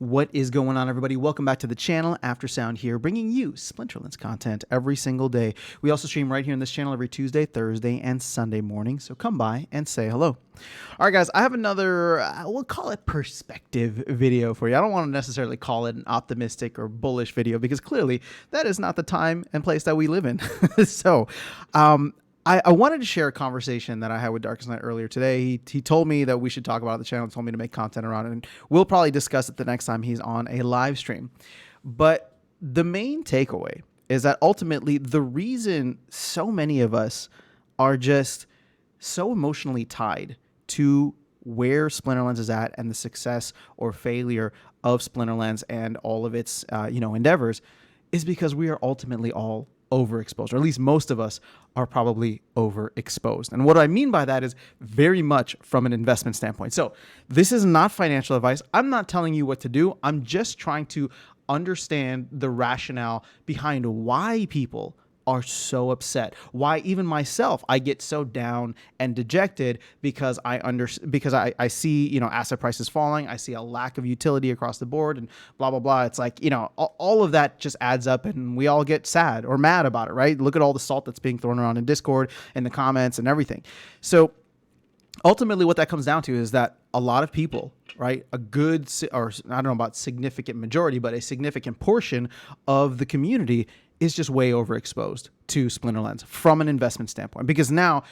What is going on, everybody? Welcome back to the channel. After Sound here, bringing you Splinterlands content every single day. We also stream right here on this channel every Tuesday, Thursday, and Sunday morning, so come by and say hello. All right, guys, I have another, we'll call it perspective video for you. I don't want to necessarily call it an optimistic or bullish video because clearly that is not the time and place that we live in. I wanted to share a conversation that I had with Darkest Night earlier today. He told me that we should talk about it on the channel, told me to make content around it, and we'll probably discuss it the next time he's on a live stream. But the main takeaway is that ultimately the reason so many of us are just so emotionally tied to where Splinterlands is at and the success or failure of Splinterlands and all of its endeavors is because we are ultimately all overexposed, or at least most of us are probably overexposed. And what I mean by that is very much from an investment standpoint. So this is not financial advice. I'm not telling you what to do. I'm just trying to understand the rationale behind why people are so upset, why even myself I get so down and dejected because I see asset prices falling, I see a lack of utility across the board, and blah blah blah. It's like all of that just adds up, and we all get sad or mad about it, right? Look at all the salt that's being thrown around in Discord and the comments and everything. So ultimately, what that comes down to is that a lot of people, right, a good, or I don't know about significant majority, but a significant portion of the community is just way overexposed to Splinterlands from an investment standpoint, because now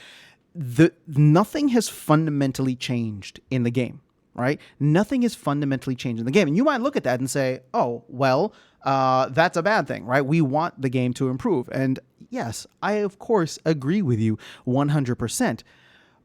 nothing has fundamentally changed in the game, right? Nothing has fundamentally changed in the game. And you might look at that and say, oh, well, that's a bad thing, right? We want the game to improve. And yes, I, of course, agree with you 100%.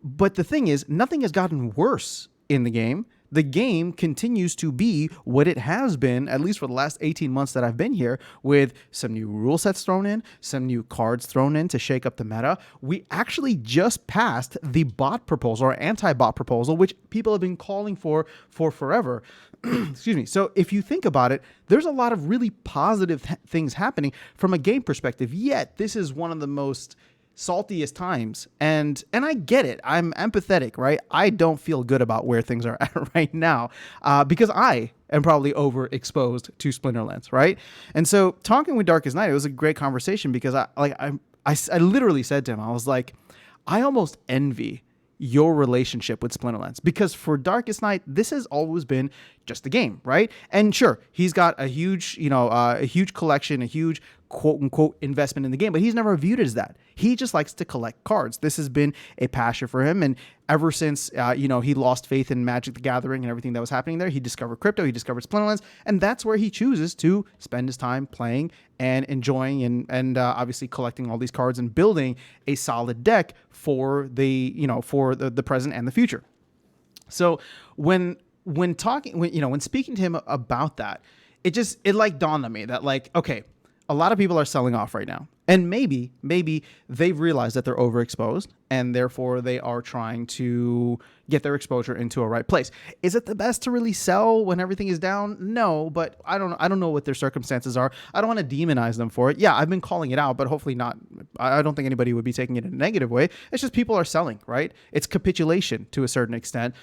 But the thing is, nothing has gotten worse in the game. The game continues to be what it has been, at least for the last 18 months that I've been here, with some new rule sets thrown in, some new cards thrown in to shake up the meta. We actually just passed the bot proposal, or anti-bot proposal, which people have been calling for forever. Excuse me. So if you think about it, there's a lot of really positive things happening from a game perspective, yet this is one of the most saltiest times, and I get it. I'm empathetic, right? I don't feel good about where things are at right now because I am probably overexposed to Splinterlands, right? And so talking with Darkest Night, it was a great conversation because I literally said to him, I was like, I almost envy your relationship with Splinterlands, because for Darkest Night, this has always been just a game, right? And sure, he's got a huge, a huge collection, a huge quote unquote investment in the game, but he's never viewed it as that. He just likes to collect cards. This has been a passion for him. And ever since, he lost faith in Magic the Gathering and everything that was happening there, he discovered crypto, he discovered Splinterlands, and that's where he chooses to spend his time playing and enjoying and obviously collecting all these cards and building a solid deck for the present and the future. So when speaking to him about that, it like dawned on me that, like, okay, a lot of people are selling off right now. And maybe they've realized that they're overexposed, and therefore they are trying to get their exposure into a right place. Is it the best to really sell when everything is down? No, but I don't know what their circumstances are. I don't want to demonize them for it. Yeah, I've been calling it out, but hopefully not. I don't think anybody would be taking it in a negative way. It's just people are selling, right? It's capitulation to a certain extent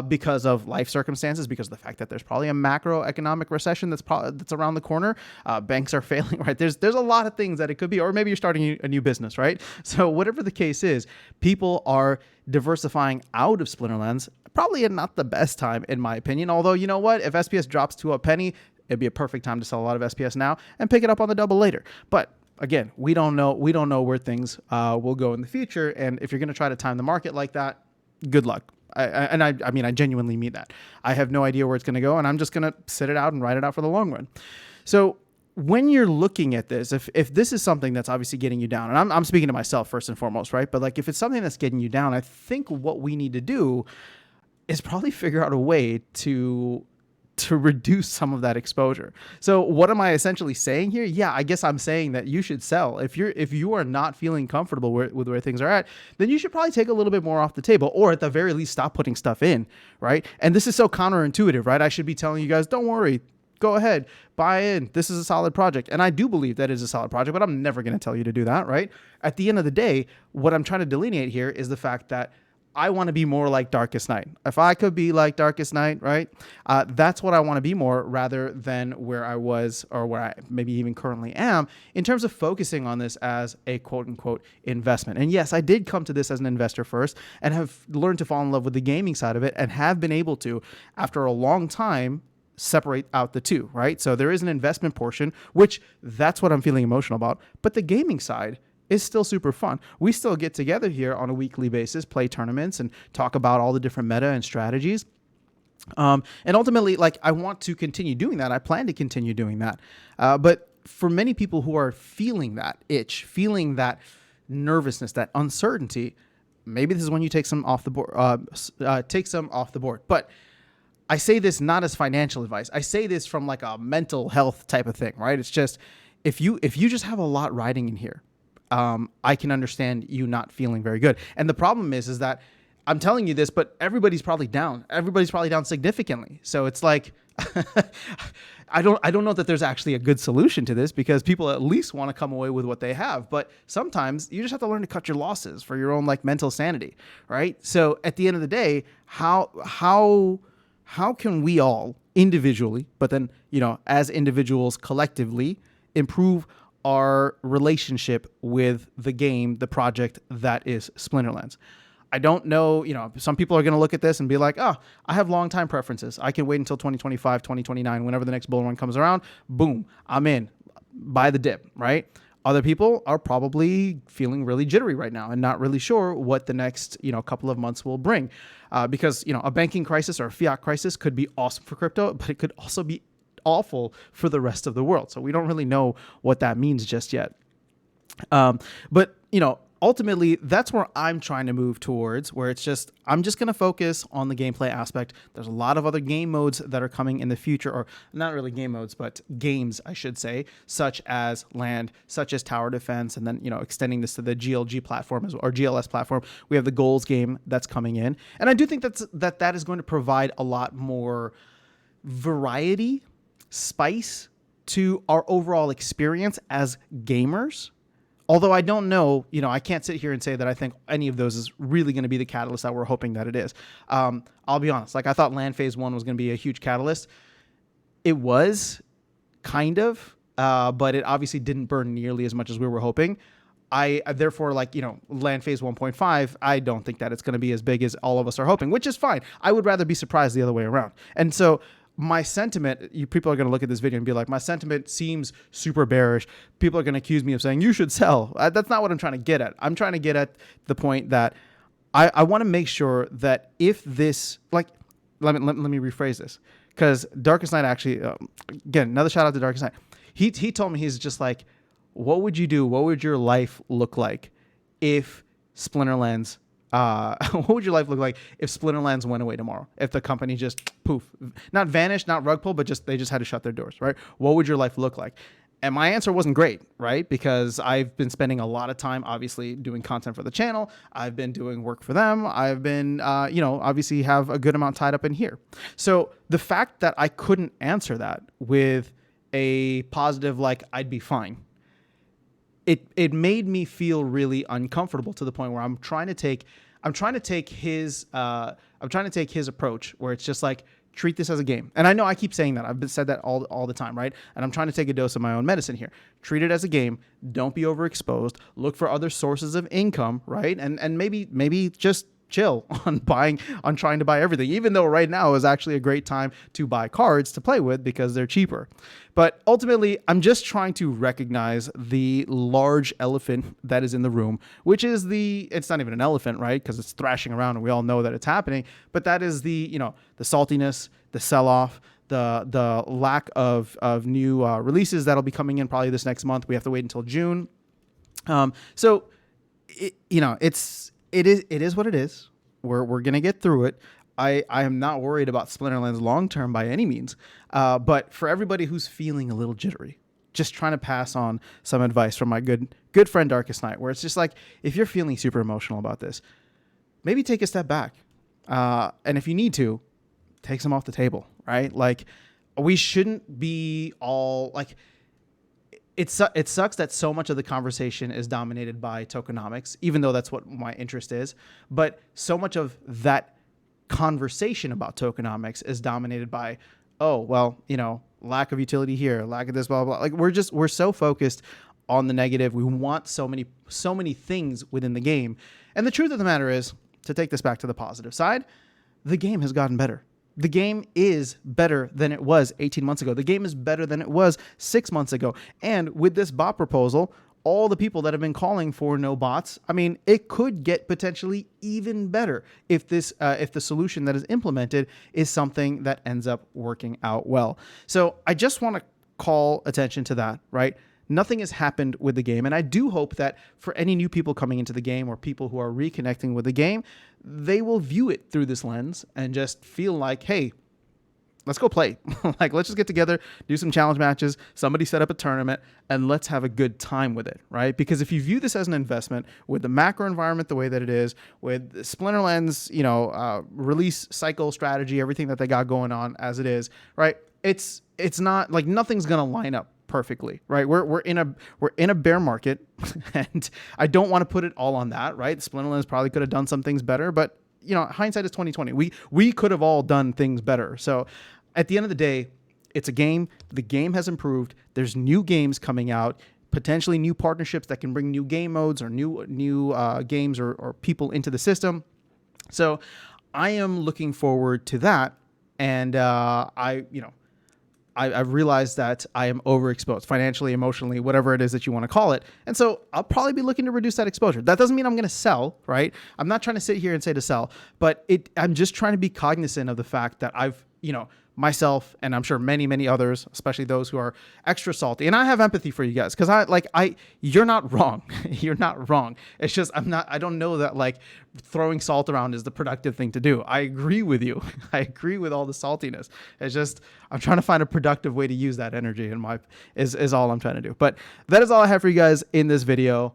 because of life circumstances, because of the fact that there's probably a macroeconomic recession that's around the corner. Banks are failing, right? There's a lot of things that it could be, or maybe you're starting a new business, right? So whatever the case is, people are diversifying out of Splinterlands, probably not the best time, in my opinion. Although, you know what? If SPS drops to a penny, it'd be a perfect time to sell a lot of SPS now and pick it up on the double later. But again, we don't know where things will go in the future. And if you're going to try to time the market like that, good luck. I mean, I genuinely mean that. I have no idea where it's going to go, and I'm just going to sit it out and ride it out for the long run. So when you're looking at this, if this is something that's obviously getting you down, and I'm speaking to myself first and foremost, right? But like, if it's something that's getting you down, I think what we need to do is probably figure out a way to reduce some of that exposure. So what am I essentially saying here? Yeah, I guess I'm saying that you should sell. If you are not feeling comfortable with where things are at, then you should probably take a little bit more off the table, or at the very least stop putting stuff in, right? And this is so counterintuitive, right? I should be telling you guys, don't worry, go ahead, buy in. This is a solid project. And I do believe that is a solid project, but I'm never going to tell you to do that, right? At the end of the day, what I'm trying to delineate here is the fact that I want to be more like Darkest Night. If I could be like Darkest Night, right? That's what I want to be more, rather than where I was, or where I maybe even currently am, in terms of focusing on this as a quote unquote investment. And yes, I did come to this as an investor first, and have learned to fall in love with the gaming side of it, and have been able to, after a long time, separate out the two, right? So there is an investment portion, which that's what I'm feeling emotional about. But the gaming side is still super fun. We still get together here on a weekly basis, play tournaments, and talk about all the different meta and strategies. And ultimately, like, I want to continue doing that. I plan to continue doing that. But for many people who are feeling that itch, feeling that nervousness, that uncertainty, maybe this is when you take some off the board. Take some off the board. But I say this not as financial advice. I say this from like a mental health type of thing, right? It's just, if you just have a lot riding in here, I can understand you not feeling very good. And the problem is that I'm telling you this, but everybody's probably down. Everybody's probably down significantly. So it's like, I don't know that there's actually a good solution to this, because people at least want to come away with what they have. But sometimes you just have to learn to cut your losses for your own like mental sanity, right? So at the end of the day, how can we all individually, but then, as individuals collectively, improve our relationship with the game, the project that is Splinterlands? I don't know, some people are going to look at this and be like, oh, I have long time preferences. I can wait until 2025, 2029, whenever the next bull run comes around. Boom, I'm in. Buy the dip, right? Other people are probably feeling really jittery right now and not really sure what the next, couple of months will bring. Because, a banking crisis or a fiat crisis could be awesome for crypto, but it could also be awful for the rest of the world. So we don't really know what that means just yet. But ultimately, that's where I'm trying to move towards, where it's just, I'm just going to focus on the gameplay aspect. There's a lot of other game modes that are coming in the future, or not really game modes, but games, I should say, such as land, such as tower defense, and then, extending this to the GLG platform or GLS platform. We have the goals game that's coming in. And I do think that is going to provide a lot more variety, spice to our overall experience as gamers. Although I don't know, I can't sit here and say that I think any of those is really going to be the catalyst that we're hoping that it is. I'll be honest. Like, I thought Land Phase 1 was going to be a huge catalyst. It was, kind of, but it obviously didn't burn nearly as much as we were hoping. Therefore, Land Phase 1.5, I don't think that it's going to be as big as all of us are hoping, which is fine. I would rather be surprised the other way around. And so my sentiment, people are going to look at this video and be like, my sentiment seems super bearish. People are going to accuse me of saying you should sell. That's not what I'm trying to get at. I'm trying to get at the point that I want to make sure that if this, let me rephrase this, because Darkest Night actually, again, another shout out to Darkest Night. He told me, he's just like, what would you do? What would your life look like if Splinterlands what would your life look like if Splinterlands went away tomorrow? If the company just poof, not vanished, not rug pull, but they just had to shut their doors, right? What would your life look like? And my answer wasn't great, right? Because I've been spending a lot of time, obviously, doing content for the channel. I've been doing work for them. I've been, obviously have a good amount tied up in here. So the fact that I couldn't answer that with a positive, like, I'd be fine, it made me feel really uncomfortable, to the point where I'm trying to take his approach, where it's just like, treat this as a game. And I know I keep saying that. I've said that all the time, right? And I'm trying to take a dose of my own medicine here. Treat it as a game. Don't be overexposed. Look for other sources of income, right? And maybe just chill on trying to buy everything, even though right now is actually a great time to buy cards to play with because they're cheaper. But ultimately, I'm just trying to recognize the large elephant that is in the room, which is it's not even an elephant, right? Because it's thrashing around and we all know that it's happening. But that is the saltiness, the sell-off, the lack of new releases that'll be coming in probably this next month. We have to wait until June. So it is what it is. We're gonna get through it. I am not worried about Splinterlands long term by any means. But for everybody who's feeling a little jittery, just trying to pass on some advice from my good friend Darkest Night, where it's just like, if you're feeling super emotional about this, maybe take a step back. And if you need to, take some off the table, right? Like, we shouldn't be all like, it sucks that so much of the conversation is dominated by tokenomics, even though that's what my interest is. But so much of that conversation about tokenomics is dominated by, oh, well, lack of utility here, lack of this, blah, blah, blah. Like we're so focused on the negative. We want so many things within the game. And the truth of the matter is, to take this back to the positive side, the game has gotten better. The game is better than it was 18 months ago. The game is better than it was 6 months ago. And with this bot proposal, all the people that have been calling for no bots, I mean, it could get potentially even better if if the solution that is implemented is something that ends up working out well. So I just want to call attention to that, right? Nothing has happened with the game. And I do hope that for any new people coming into the game or people who are reconnecting with the game, they will view it through this lens and just feel like, hey, let's go play. Like, let's just get together, do some challenge matches, somebody set up a tournament, and let's have a good time with it, right? Because if you view this as an investment with the macro environment the way that it is, with Splinterland's, release cycle strategy, everything that they got going on as it is, right? It's not like nothing's going to line up perfectly, right? We're in a bear market, and I don't want to put it all on that, right? Splinterlands probably could have done some things better, but hindsight is 2020. We could have all done things better. So at the end of the day, it's a game. The game has improved. There's new games coming out, potentially new partnerships that can bring new game modes or new games or people into the system. So I am looking forward to that, and I've realized that I am overexposed financially, emotionally, whatever it is that you want to call it. And so I'll probably be looking to reduce that exposure. That doesn't mean I'm going to sell, right? I'm not trying to sit here and say to sell, but I'm just trying to be cognizant of the fact that I've, myself, and I'm sure many, many others, especially those who are extra salty. And I have empathy for you guys because you're not wrong. You're not wrong. It's just, I don't know that like throwing salt around is the productive thing to do. I agree with you. I agree with all the saltiness. It's just, I'm trying to find a productive way to use that energy is all I'm trying to do. But that is all I have for you guys in this video.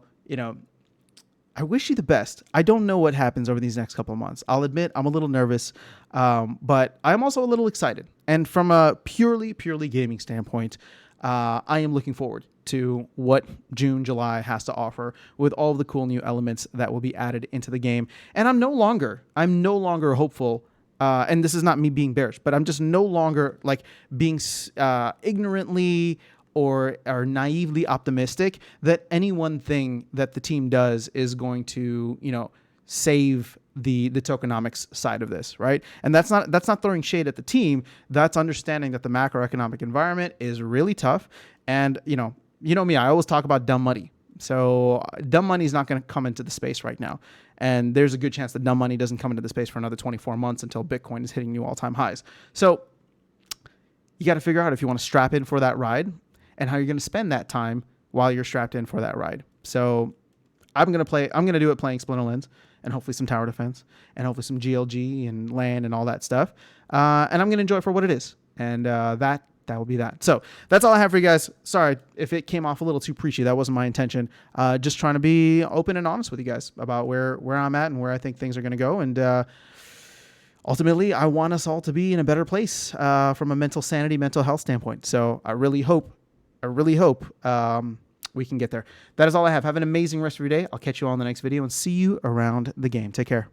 I wish you the best. I don't know what happens over these next couple of months. I'll admit I'm a little nervous, but I'm also a little excited. And from a purely gaming standpoint, I am looking forward to what June, July has to offer with all of the cool new elements that will be added into the game. And I'm no longer hopeful. And this is not me being bearish, but I'm just no longer like being ignorantly or naively optimistic that any one thing that the team does is going to, save the tokenomics side of this, right? And that's not throwing shade at the team. That's understanding that the macroeconomic environment is really tough. And, you know me, I always talk about dumb money. So dumb money is not going to come into the space right now. And there's a good chance that dumb money doesn't come into the space for another 24 months until Bitcoin is hitting new all-time highs. So you got to figure out if you want to strap in for that ride and how you're going to spend that time while you're strapped in for that ride. So I'm going to do it playing Splinterlands and hopefully some tower defense and hopefully some GLG and land and all that stuff. And I'm going to enjoy it for what it is. And that will be that. So that's all I have for you guys. Sorry if it came off a little too preachy. That wasn't my intention. Just trying to be open and honest with you guys about where I'm at and where I think things are going to go. And ultimately, I want us all to be in a better place from a mental sanity, mental health standpoint. So I really hope we can get there. That is all I have. Have an amazing rest of your day. I'll catch you all in the next video and see you around the game. Take care.